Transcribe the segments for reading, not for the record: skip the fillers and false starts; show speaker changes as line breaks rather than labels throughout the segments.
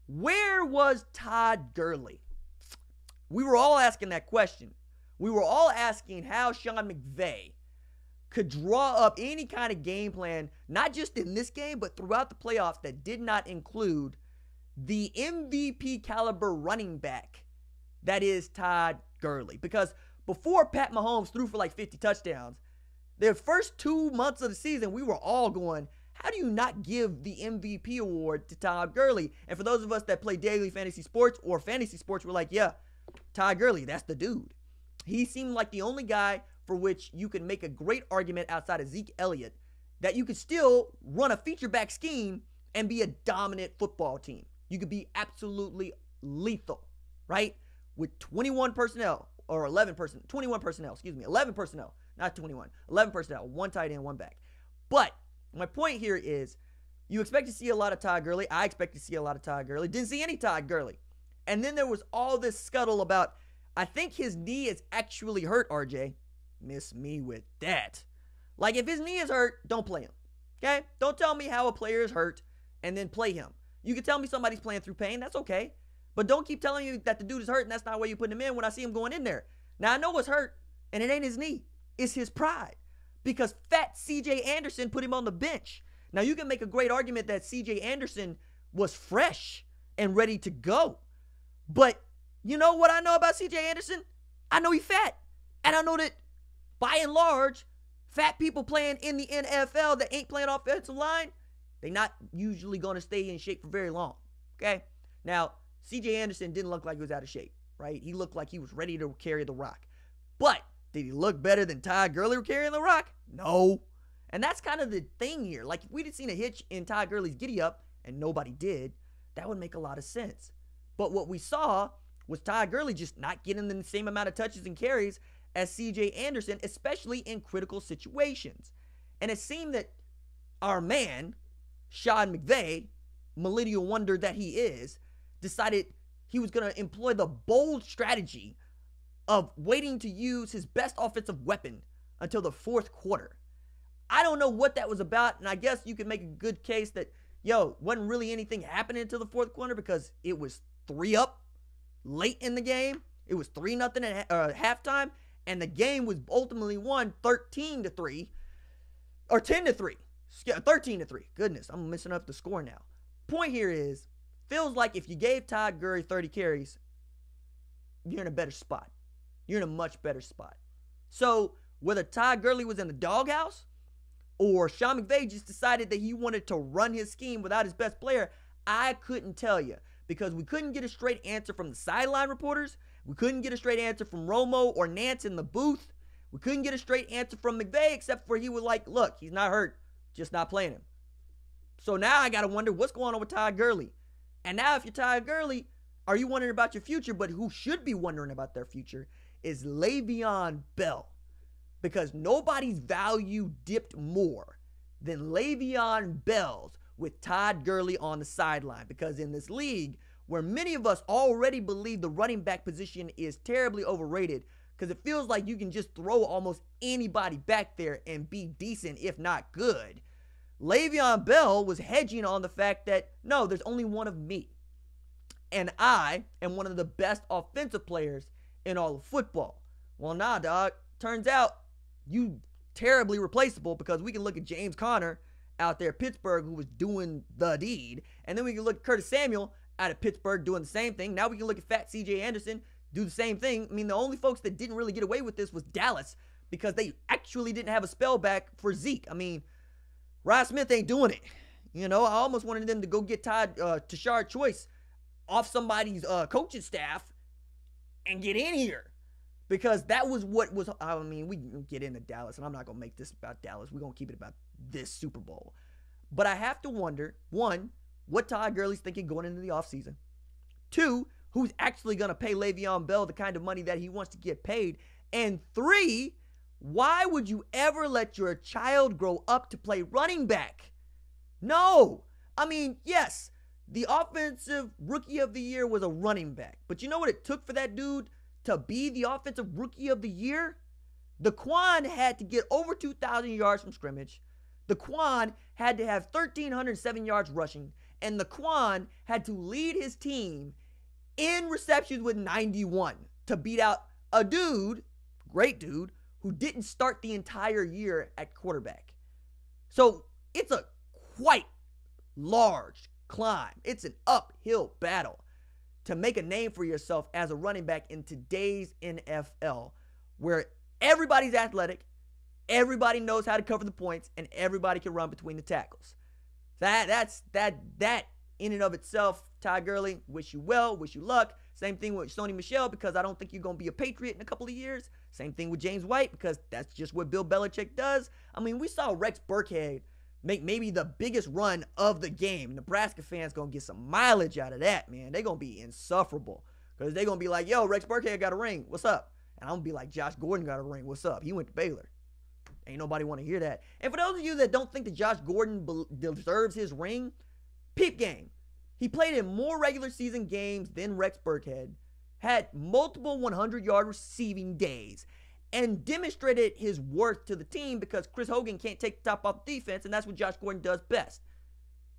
Where was Todd Gurley? We were all asking that question. We were all asking how Sean McVay could draw up any kind of game plan, not just in this game, but throughout the playoffs that did not include the MVP caliber running back that is Todd Gurley. Because before Pat Mahomes threw for like 50 touchdowns, the first 2 months of the season, we were all going, how do you not give the MVP award to Todd Gurley? And for those of us that play daily fantasy sports or fantasy sports, we're like, yeah, Todd Gurley, that's the dude. He seemed like the only guy for which you could make a great argument outside of Zeke Elliott that you could still run a feature back scheme and be a dominant football team. You could be absolutely lethal, right? With 21 personnel, or 11 personnel, 21 personnel, 11 personnel, not 21, 11 personnel, one tight end, one back. But my point here is you expect to see a lot of Todd Gurley. I expect to see a lot of Todd Gurley. Didn't see any Todd Gurley. And then there was all this scuttle about, I think his knee is actually hurt, RJ. Miss me with that. Like, if his knee is hurt, don't play him. Okay? Don't tell me how a player is hurt and then play him. You can tell me somebody's playing through pain. That's okay. But don't keep telling you that the dude is hurt and that's not why you put him in when I see him going in there. Now, I know what's hurt, and it ain't his knee. It's his pride. Because fat C.J. Anderson put him on the bench. Now, you can make a great argument that C.J. Anderson was fresh and ready to go. But you know what I know about C.J. Anderson? I know he's fat. And I know that, by and large, fat people playing in the NFL that ain't playing offensive line, they're not usually going to stay in shape for very long. Okay? Now, C.J. Anderson didn't look like he was out of shape, right? He looked like he was ready to carry the rock. But did he look better than Todd Gurley carrying the rock? No. And that's kind of the thing here. Like, if we'd have seen a hitch in Todd Gurley's giddy-up, and nobody did, that would make a lot of sense. But what we saw was Todd Gurley just not getting the same amount of touches and carries as C.J. Anderson, especially in critical situations. And it seemed that our man, Sean McVay, millennial wonder that he is, decided he was going to employ the bold strategy of waiting to use his best offensive weapon until the fourth quarter. I don't know what that was about, and I guess you could make a good case that, wasn't really anything happening until the fourth quarter because it was 3-up late in the game. It was 3-0 at halftime, and the game was ultimately won 13-3, or 10-3, 13-3. Goodness, I'm messing up the score now. Point here is, feels like if you gave Todd Gurley 30 carries, you're in a better spot. You're in a much better spot. So whether Todd Gurley was in the doghouse or Sean McVay just decided that he wanted to run his scheme without his best player, I couldn't tell you because we couldn't get a straight answer from the sideline reporters. We couldn't get a straight answer from Romo or Nance in the booth. We couldn't get a straight answer from McVay except for he was like, look, he's not hurt, just not playing him. So now I got to wonder what's going on with Todd Gurley. And now if you're Todd Gurley, are you wondering about your future? But who should be wondering about their future is Le'Veon Bell. Because nobody's value dipped more than Le'Veon Bell's with Todd Gurley on the sideline. Because in this league, where many of us already believe the running back position is terribly overrated, because it feels like you can just throw almost anybody back there and be decent, if not good, Le'Veon Bell was hedging on the fact that, no, there's only one of me. And I am one of the best offensive players in all of football. Well, nah, dog. Turns out you terribly replaceable because we can look at James Conner out there at Pittsburgh who was doing the deed. And then we can look at Curtis Samuel out of Pittsburgh doing the same thing. Now we can look at fat C.J. Anderson do the same thing. I mean, the only folks that didn't really get away with this was Dallas because they actually didn't have a spell back for Zeke. I mean, Rod Smith ain't doing it. I almost wanted them to go get Tashard Choice off somebody's coaching staff and get in here. Because that was what was, I mean, we can get into Dallas, and I'm not going to make this about Dallas. We're going to keep it about this Super Bowl. But I have to wonder, one, what Todd Gurley's thinking going into the offseason. Two, who's actually going to pay Le'Veon Bell the kind of money that he wants to get paid. And three, why would you ever let your child grow up to play running back? No. I mean, yes, the offensive rookie of the year was a running back. But you know what it took for that dude to be the offensive rookie of the year? Daquan had to get over 2,000 yards from scrimmage. The Quan had to have 1,307 yards rushing, and the Quan had to lead his team in receptions with 91 to beat out a dude, great dude, who didn't start the entire year at quarterback. So it's a quite large climb. It's an uphill battle to make a name for yourself as a running back in today's NFL, where everybody's athletic, everybody knows how to cover the points, and everybody can run between the tackles. That in and of itself, Todd Gurley, wish you well, wish you luck. Same thing with Sony Michel, because I don't think you're going to be a Patriot in a couple of years. Same thing with James White, because that's just what Bill Belichick does. I mean, we saw Rex Burkhead make maybe the biggest run of the game. Nebraska fans going to get some mileage out of that, man. They're going to be insufferable, because they're going to be like, yo, Rex Burkhead got a ring. What's up? And I'm going to be like, Josh Gordon got a ring. What's up? He went to Baylor. Ain't nobody want to hear that. And for those of you that don't think that Josh Gordon deserves his ring, peep game. He played in more regular season games than Rex Burkhead, had multiple 100-yard receiving days, and demonstrated his worth to the team, because Chris Hogan can't take the top off the defense, and that's what Josh Gordon does best.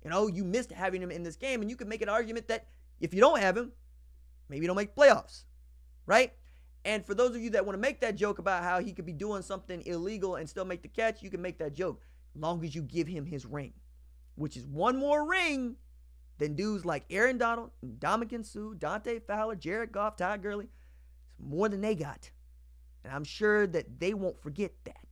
You know, you missed having him in this game, and you can make an argument that if you don't have him, maybe you don't make playoffs, right? And for those of you that want to make that joke about how he could be doing something illegal and still make the catch, you can make that joke, as long as you give him his ring, which is one more ring than dudes like Aaron Donald, Ndamukong Suh, Dante Fowler, Jared Goff, Todd Gurley. It's more than they got. And I'm sure that they won't forget that.